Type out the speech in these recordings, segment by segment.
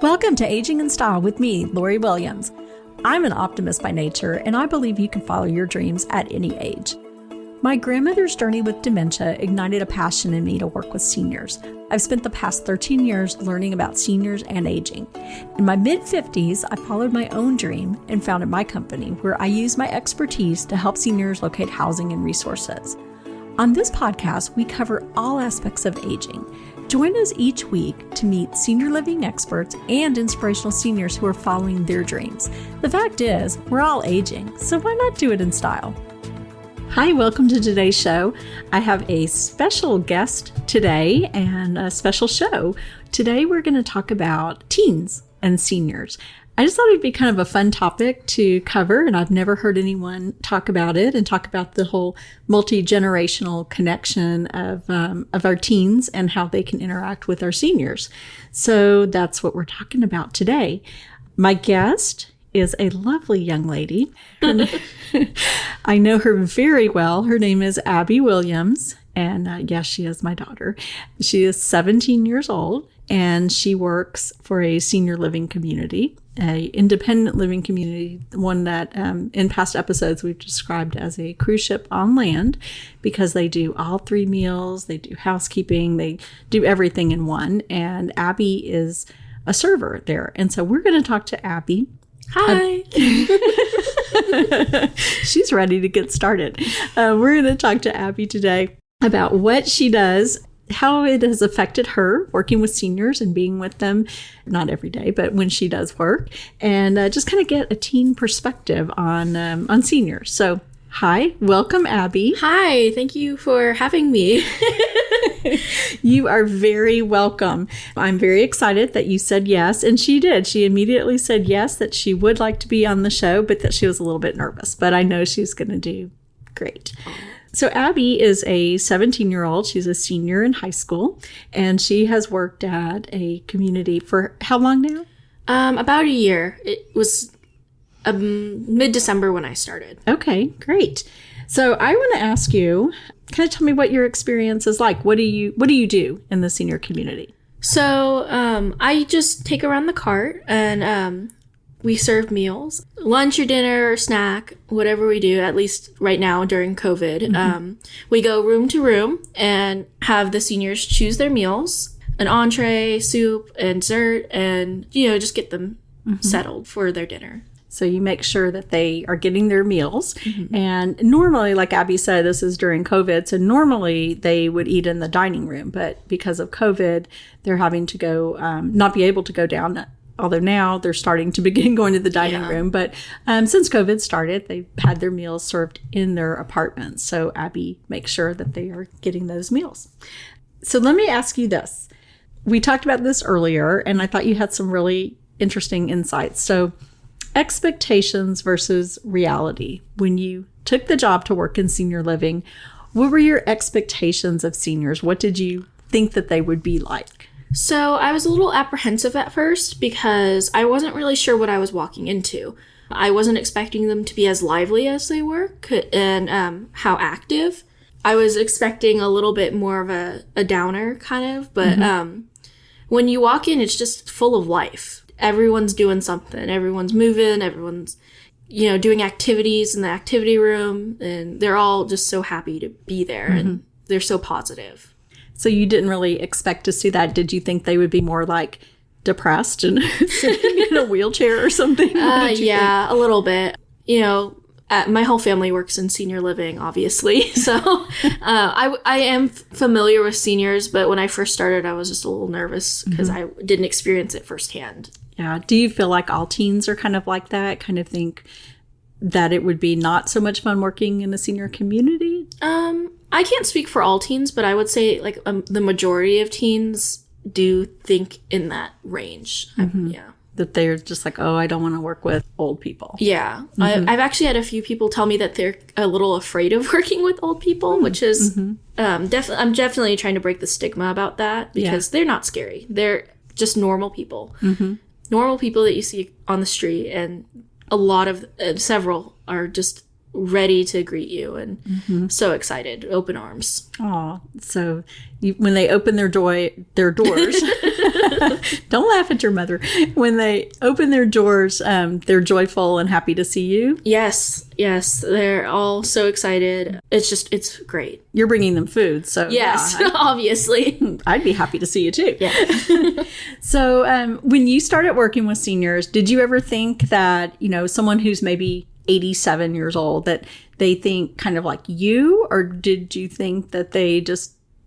Welcome to Aging in Style with me, Lori Williams. I'm an optimist by nature, and I believe you can follow your dreams at any age. My grandmother's journey with dementia ignited a passion in me to work with seniors. I've spent the past 13 years learning about seniors and aging. In my mid-50s, I followed my own dream and founded my company, where I use my expertise to help seniors locate housing and resources. On this podcast, we cover all aspects of aging. Join us each week to meet senior living experts and inspirational seniors who are following their dreams. The fact is, we're all aging, so why not do it in style? Hi, welcome to today's show. I have a special guest today and a special show. Today we're going to talk about teens and seniors. I just thought it'd be kind of a fun topic to cover, and I've never heard anyone talk about it and talk about the whole multi-generational connection of our teens and how they can interact with our seniors. So that's what we're talking about today. My guest is a lovely young lady. I know her very well. Her name is Abby Williams, and yes, she is my daughter. She is 17 years old, and she works for a senior living community, a independent living community, one that in past episodes we've described as a cruise ship on land, because they do all three meals, they do housekeeping, they do everything in one. And Abby is a server there. And so we're going to talk to Abby. Hi. She's ready to get started. We're going to talk to Abby today about what she does, how it has affected her working with seniors and being with them, not every day, but when she does work, and just kind of get a teen perspective on seniors. So, hi, welcome, Abby. Hi, thank you for having me. You are very welcome. I'm very excited that you said yes, and she did. She immediately said yes, that she would like to be on the show, but that she was a little bit nervous, but I know she's going to do great. So Abby is a 17-year-old. She's a senior in high school, and she has worked at a community for how long now? About a year. It was mid-December when I started. Okay, great. So I want to ask you, kind of tell me what your experience is like. What do you do in the senior community? So I just take around the cart and we serve meals, lunch or dinner or snack, whatever we do, at least right now during COVID. Mm-hmm. We go room to room and have the seniors choose their meals, an entree, soup, and dessert, and, just get them settled for their dinner. So you make sure that they are getting their meals. Mm-hmm. And normally, like Abby said, this is during COVID. So normally they would eat in the dining room. But because of COVID, they're having to go, not be able to go down. Although now they're starting to begin going to the dining room. But since COVID started, they've had their meals served in their apartments. So Abby makes sure that they are getting those meals. So let me ask you this. We talked about this earlier, and I thought you had some really interesting insights. So expectations versus reality. When you took the job to work in senior living, what were your expectations of seniors? What did you think that they would be like? So I was a little apprehensive at first because I wasn't really sure what I was walking into. I wasn't expecting them to be as lively as they were and how active. I was expecting a little bit more of a downer kind of, but when you walk in, it's just full of life. Everyone's doing something. Everyone's moving. Everyone's, doing activities in the activity room. And they're all just so happy to be there. Mm-hmm. And they're so positive. So you didn't really expect to see that. Did you think they would be more like depressed and sitting in a wheelchair or something? Yeah, a little bit. My whole family works in senior living, obviously. So I am familiar with seniors. But when I first started, I was just a little nervous because I didn't experience it firsthand. Yeah. Do you feel like all teens are kind of like that? Kind of think that it would be not so much fun working in a senior community? I can't speak for all teens, but I would say like the majority of teens do think in that range. Yeah. That they're just like, oh, I don't want to work with old people. Yeah. I've actually had a few people tell me that they're a little afraid of working with old people, which is I'm definitely trying to break the stigma about that because they're not scary. They're just normal people. Normal people that you see on the street, and a lot of several are just ready to greet you and so excited, open arms. Oh, so when they open their doors, don't laugh at your mother. When they open their doors, they're joyful and happy to see you. Yes, they're all so excited. It's great. You're bringing them food, so yes, obviously. I'd be happy to see you too. Yeah. So when you started working with seniors, did you ever think that, someone who's maybe 87 years old, that they think kind of like you, or did you think that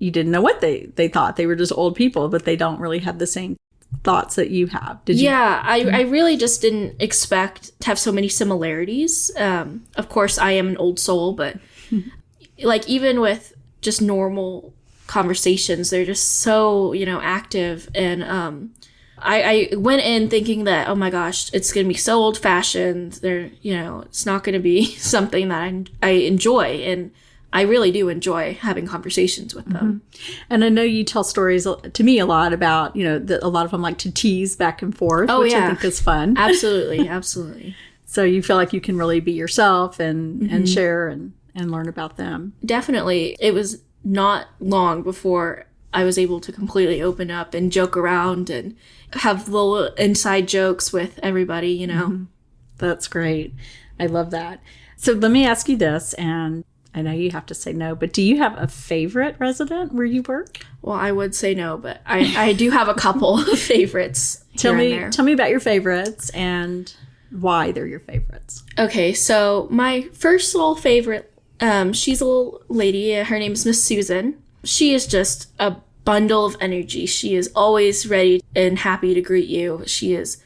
you didn't know what they thought? They were just old people, but they don't really have the same thoughts that you have. Did you? Yeah, I really just didn't expect to have so many similarities. Of course, I am an old soul, but like even with just normal conversations, they're just so, active. And I went in thinking that, oh my gosh, it's going to be so old fashioned. It's not going to be something that I enjoy. And I really do enjoy having conversations with them. And I know you tell stories to me a lot about, that a lot of them like to tease back and forth, which I think is fun. Absolutely. Absolutely. So you feel like you can really be yourself and share and learn about them. Definitely. It was not long before I was able to completely open up and joke around and have little inside jokes with everybody, That's great. I love that. So let me ask you this, and I know you have to say no, but do you have a favorite resident where you work? Well, I would say no, but I do have a couple of favorites. Tell me about your favorites and why they're your favorites. Okay, so my first little favorite, she's a little lady. Her name is Miss Susan. She is just a bundle of energy. She is always ready and happy to greet you. She is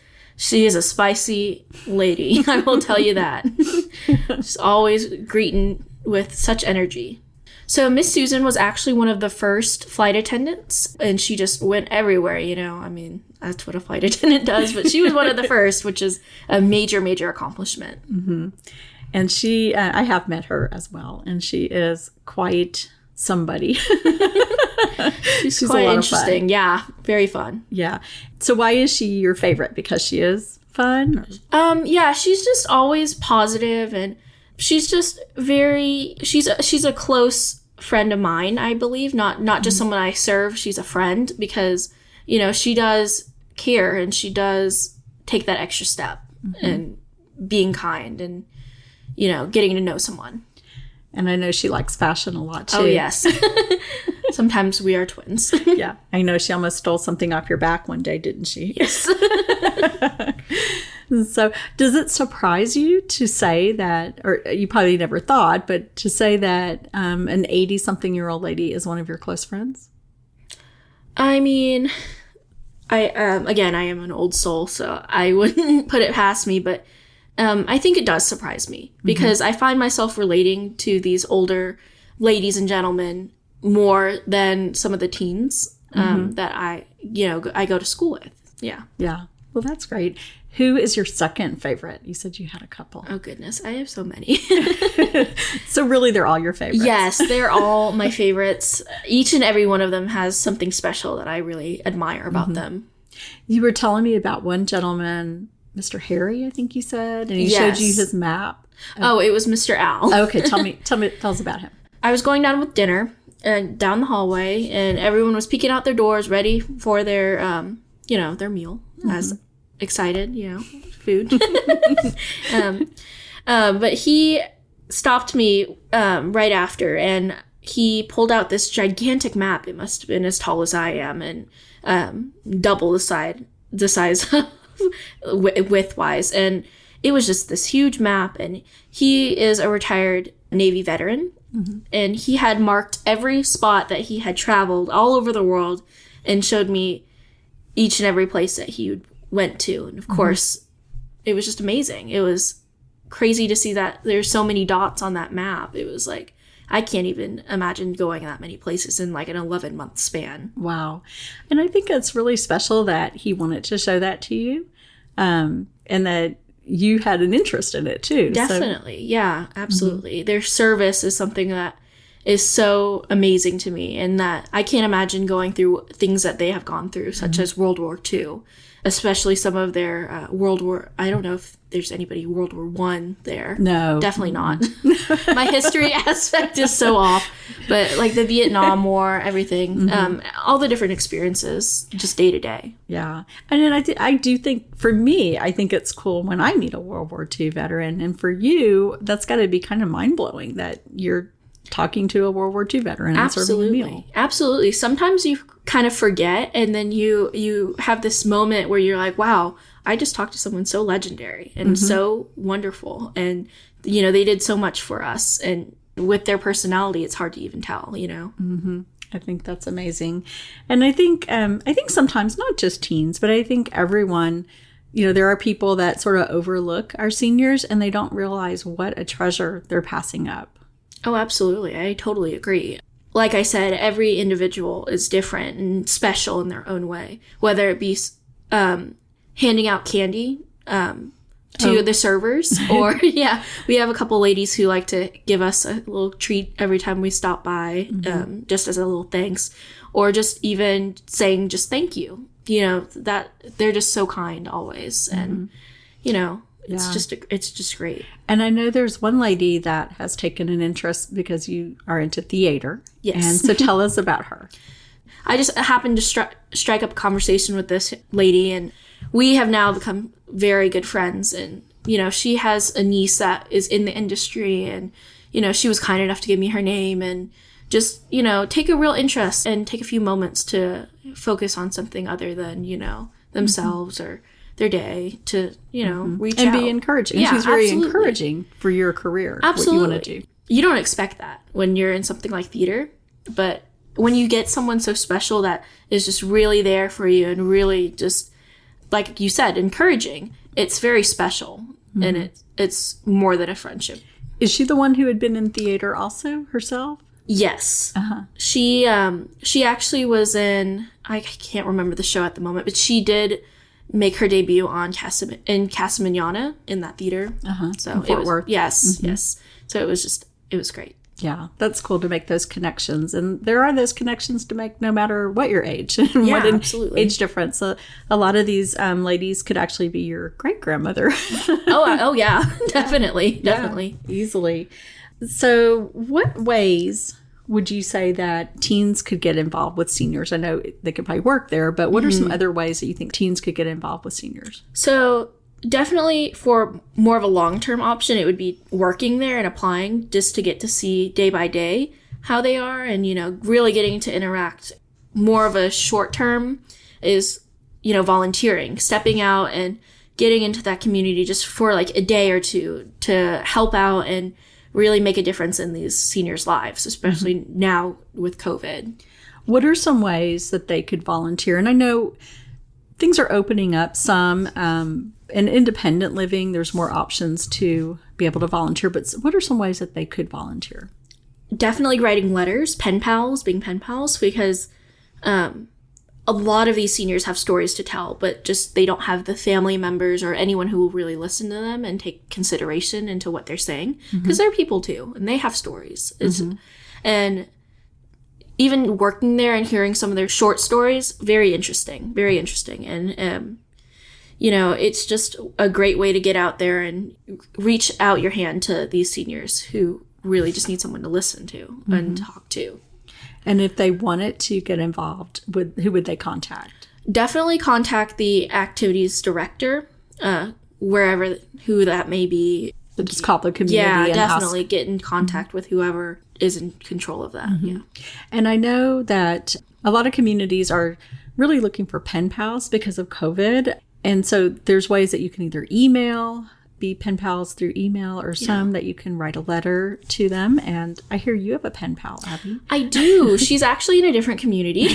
a spicy lady. I will tell you that. She's always greeting with such energy. So Miss Susan was actually one of the first flight attendants, and she just went everywhere, I mean, that's what a flight attendant does, but she was one of the first, which is a major, major accomplishment. Mm-hmm. And she, I have met her as well, and she is quite somebody. She's quite interesting. Yeah, very fun. Yeah. So why is she your favorite? Because she is fun? Yeah, she's just always positive, and she's just she's a close friend of mine, I believe. Not just someone I serve. She's a friend because, she does care and she does take that extra step and being kind and, getting to know someone. And I know she likes fashion a lot too. Oh, yes. Sometimes we are twins. Yeah. I know she almost stole something off your back one day, didn't she? Yes. So does it surprise you to say that, or you probably never thought, but to say that an 80-something-year-old lady is one of your close friends? I mean, I am an old soul, so I wouldn't put it past me, but I think it does surprise me because I find myself relating to these older ladies and gentlemen more than some of the teens that I go to school with. Yeah. Yeah. Well, that's great. Who is your second favorite? You said you had a couple. Oh, goodness. I have so many. So really, they're all your favorites. Yes, they're all my favorites. Each and every one of them has something special that I really admire about them. You were telling me about one gentleman, Mr. Harry, I think you said, and he showed you his map. Oh, it was Mr. Al. Okay, tell us about him. I was going down with dinner down the hallway, and everyone was peeking out their doors, ready for their, their meal. As excited, food. But he stopped me right after, and he pulled out this gigantic map. It must have been as tall as I am, and double the size width-wise. And it was just this huge map, and he is a retired Navy veteran, and he had marked every spot that he had traveled all over the world and showed me each and every place that he went to. And of course, it was just amazing. It was crazy to see that there's so many dots on that map. It was like, I can't even imagine going that many places in like an 11-month span. Wow. And I think it's really special that he wanted to show that to you, and that you had an interest in it too. Definitely. So. Yeah, absolutely. Their service is something that is so amazing to me, and that I can't imagine going through things that they have gone through, such as World War II, especially some of their I don't know if there's anybody World War One there. No. Definitely not. My history aspect is so off. But like the Vietnam War, everything, all the different experiences, just day to day. Yeah. And then I do think, for me, I think it's cool when I meet a World War II veteran. And for you, that's got to be kind of mind-blowing that you're talking to a World War II veteran and serving a meal. Absolutely. Sometimes you kind of forget, and then you have this moment where you're like, wow, I just talked to someone so legendary and so wonderful. And, you know, they did so much for us. And with their personality, it's hard to even tell, you know? I think that's amazing. And I think sometimes, not just teens, but I think everyone, you know, there are people that sort of overlook our seniors and they don't realize what a treasure they're passing up. Oh, absolutely. I totally agree. Like I said, every individual is different and special in their own way, whether it be handing out candy to the servers, or we have a couple ladies who like to give us a little treat every time we stop by, just as a little thanks, or just even saying just thank you. You know, that they're just so kind always, and you know, it's just great. And I know there's one lady that has taken an interest because you are into theater. Yes. And so tell us about her. I just happened to strike up a conversation with this lady, and we have now become very good friends. And, you know, she has a niece that is in the industry, and, you know, she was kind enough to give me her name and just, you know, take a real interest and take a few moments to focus on something other than, you know, themselves or their day, to, you know, reach out. And be encouraging. Yeah, she's very absolutely. encouraging for your career. Absolutely. What you want to do. You don't expect that when you're in something like theater, but when you get someone so special that is just really there for you and really just, like you said, encouraging, it's very special. And it's more than a friendship. Is she the one who had been in theater also herself? Yes. She actually was in, I can't remember the show at the moment, but she did make her debut on in Casa Manana in that theater. So in Fort Worth. Yes. So it was great. Yeah, that's cool to make those connections. And there are those connections to make no matter what your age. And Yeah, what absolutely. Age difference. A lot of these ladies could actually be your great-grandmother. Oh yeah, definitely. Yeah, easily. So what ways would you say that teens could get involved with seniors? I know they could probably work there, but what are some other ways that you think teens could get involved with seniors? So definitely for more of a long-term option, it would be working there and applying just to get to see day by day how they are, and, you know, really getting to interact. More of a short-term is, you know, volunteering, stepping out and getting into that community just for like a day or two to help out and really make a difference in these seniors' lives, especially now with COVID. What are some ways that they could volunteer? And I know things are opening up some. In independent living, there's more options to be able to volunteer. But what are some ways that they could volunteer? Definitely writing letters, being pen pals, because a lot of these seniors have stories to tell, but just they don't have the family members or anyone who will really listen to them and take consideration into what they're saying. Because they're people too, and they have stories. And even working there and hearing some of their short stories, very interesting. And, you know, it's just a great way to get out there and reach out your hand to these seniors who really just need someone to listen to and talk to. And if they wanted to get involved, who would they contact? Definitely contact the activities director, who that may be. So just call the community. Yeah, and definitely get in contact with whoever is in control of that. Yeah. And I know that a lot of communities are really looking for pen pals because of COVID. And so there's ways that you can either be pen pals through email, or some that you can write a letter to them. And I hear you have a pen pal, Abby. I do. She's actually in a different community.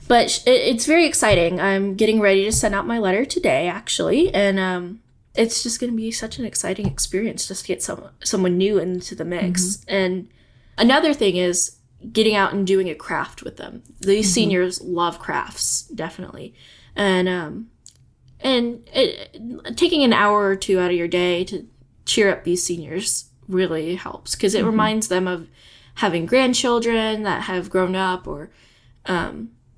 But it's very exciting. I'm getting ready to send out my letter today, actually. And it's just going to be such an exciting experience just to get someone new into the mix. And another thing is getting out and doing a craft with them. These seniors love crafts, definitely. And taking an hour or two out of your day to cheer up these seniors really helps, because it reminds them of having grandchildren that have grown up, or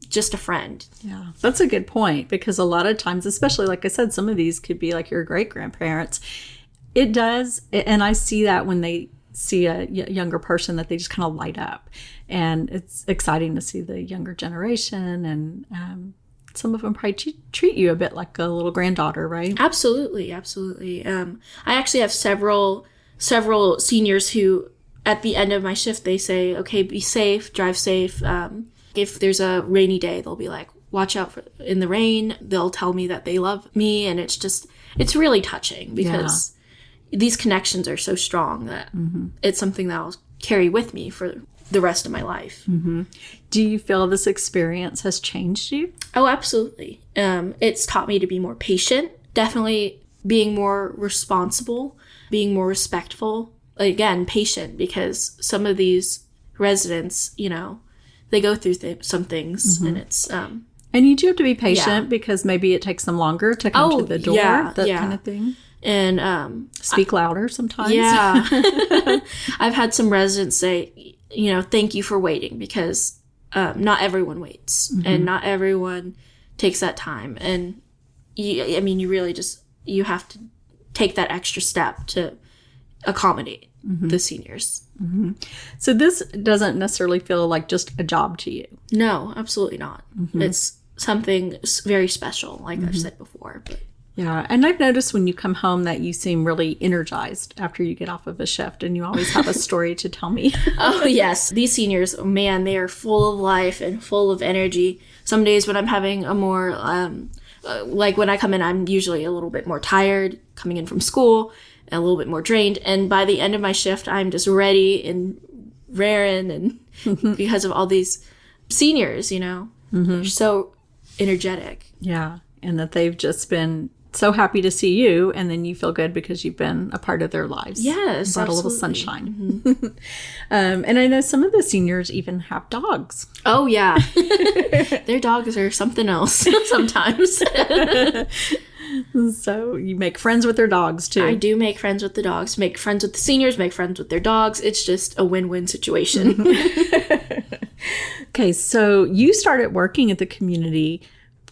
just a friend. Yeah, that's a good point, because a lot of times, especially like I said, some of these could be like your great-grandparents. It does, and I see that when they see a younger person, that they just kind of light up. And it's exciting to see the younger generation, and some of them probably treat you a bit like a little granddaughter, right? Absolutely. I actually have several seniors who, at the end of my shift, they say, okay, be safe, drive safe. If there's a rainy day, they'll be like, watch out in the rain. They'll tell me that they love me. And it's really touching, because these connections are so strong that it's something that I'll carry with me for the rest of my life. Mm-hmm. Do you feel this experience has changed you? Oh, absolutely. It's taught me to be more patient, definitely being more responsible, being more respectful. Again, patient, because some of these residents, they go through some things, and it's... and you do have to be patient, because maybe it takes them longer to come to the door, kind of thing. And speak louder sometimes. Yeah. I've had some residents say, thank you for waiting, because not everyone waits, and not everyone takes that time. And you really you have to take that extra step to accommodate the seniors. Mm-hmm. So this doesn't necessarily feel like just a job to you. No, absolutely not. It's something very special, like I've said before. But yeah, and I've noticed when you come home that you seem really energized after you get off of a shift, and you always have a story to tell me. Oh, yes. These seniors, man, they are full of life and full of energy. Some days when I'm having a more, like when I come in, I'm usually a little bit more tired coming in from school, and a little bit more drained. And by the end of my shift, I'm just ready and raring, and because of all these seniors, they're so energetic. Yeah, and that they've just been so happy to see you, and then you feel good because you've been a part of their lives. Yes, brought absolutely. a little sunshine. And I know some of the seniors even have dogs. Oh, yeah. Their dogs are something else sometimes. So you make friends with their dogs, too. I do make friends with the dogs, make friends with the seniors, make friends with their dogs. It's just a win-win situation. Okay, so you started working at the community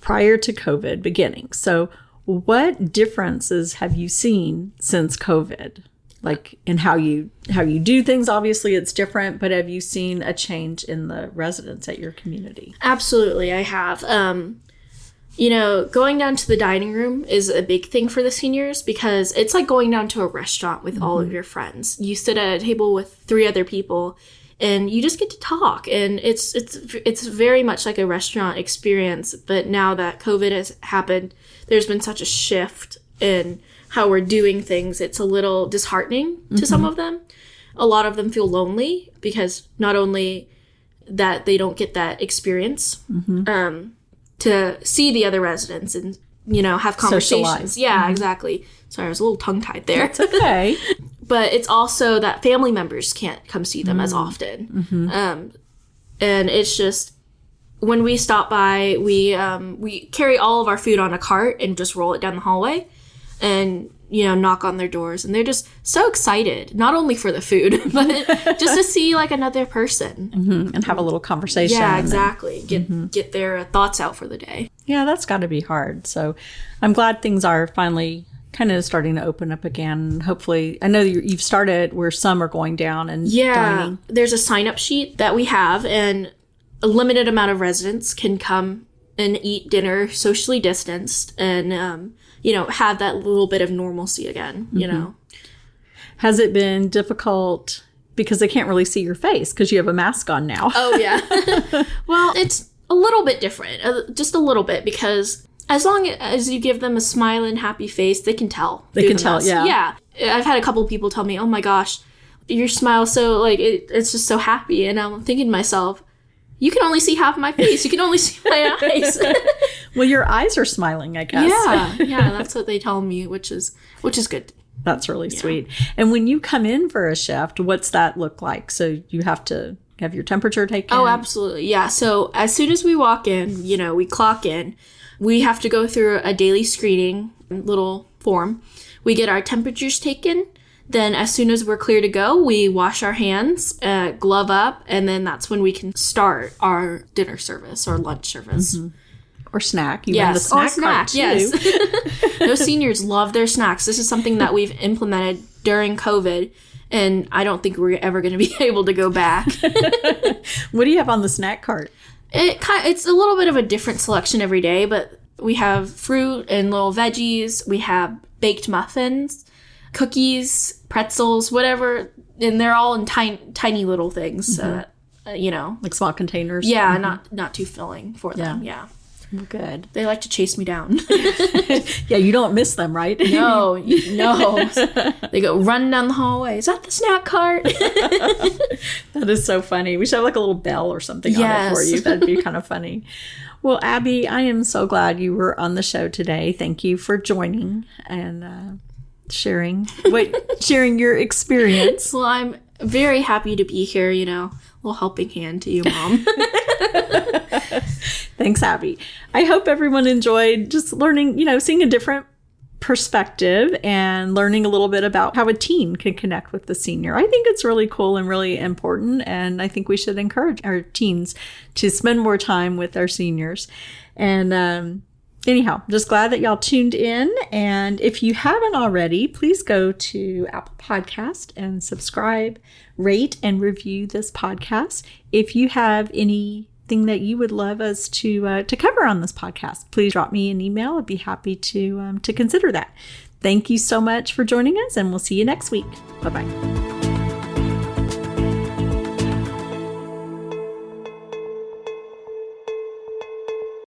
prior to COVID beginning. So what differences have you seen since COVID? Like in how you do things? Obviously it's different, but have you seen a change in the residents at your community? Absolutely, I have. Going down to the dining room is a big thing for the seniors, because it's like going down to a restaurant with all of your friends. You sit at a table with 3 other people, and you just get to talk, and it's very much like a restaurant experience. But now that COVID has happened, there's been such a shift in how we're doing things. It's a little disheartening to some of them. A lot of them feel lonely, because not only that they don't get that experience to see the other residents and have conversations. Socialize. Yeah, exactly. Sorry, I was a little tongue-tied there. It's okay. But it's also that family members can't come see them as often. And it's just, when we stop by, we carry all of our food on a cart and just roll it down the hallway and, knock on their doors. And they're just so excited, not only for the food, but just to see like another person. And have a little conversation. Yeah, exactly. Get their thoughts out for the day. Yeah, that's got to be hard. So I'm glad things are finally kind of starting to open up again. Hopefully, I know you've started where some are going down and dining. There's a sign-up sheet that we have, and a limited amount of residents can come and eat dinner socially distanced, and have that little bit of normalcy again. Has it been difficult because they can't really see your face because you have a mask on now? Oh yeah. Well, it's a little bit different, just a little bit, because as long as you give them a smile and happy face, they can tell. They can tell, yeah. Yeah. I've had a couple people tell me, oh my gosh, your smile so, it's just so happy. And I'm thinking to myself, you can only see half of my face. You can only see my eyes. Well, your eyes are smiling, I guess. Yeah, that's what they tell me, which is good. That's really sweet. And when you come in for a shift, what's that look like? So you have to have your temperature taken? Oh, absolutely. Yeah. So as soon as we walk in, we clock in. We have to go through a daily screening little form. We get our temperatures taken. Then as soon as we're clear to go, we wash our hands, glove up, and then that's when we can start our dinner service or lunch service. Or snack. You Yes, ran the snack cart, too. yes. Those seniors love their snacks. This is something that we've implemented during COVID, and I don't think we're ever going to be able to go back. What do you have on the snack cart? It's a little bit of a different selection every day, but we have fruit and little veggies. We have baked muffins, cookies, pretzels, whatever, and they're all in tiny little things. So that, like small containers. Yeah, not too filling for them. Yeah. Well, good. They like to chase me down. Yeah, you don't miss them, right? No. They go running down the hallway. Is that the snack cart? That is so funny. We should have like a little bell or something on it for you. That'd be kind of funny. Well, Abby, I am so glad you were on the show today. Thank you for joining and sharing your experience. Well, I'm very happy to be here, a little helping hand to you, Mom. Thanks, Abby. I hope everyone enjoyed just learning, seeing a different perspective and learning a little bit about how a teen can connect with the senior. I think it's really cool and really important, and I think we should encourage our teens to spend more time with our seniors. And anyhow, just glad that y'all tuned in. And if you haven't already, please go to Apple Podcast and subscribe, rate, and review this podcast. If you have anything that you would love us to cover on this podcast, please drop me an email. I'd be happy to consider that. Thank you so much for joining us, and we'll see you next week. Bye-bye.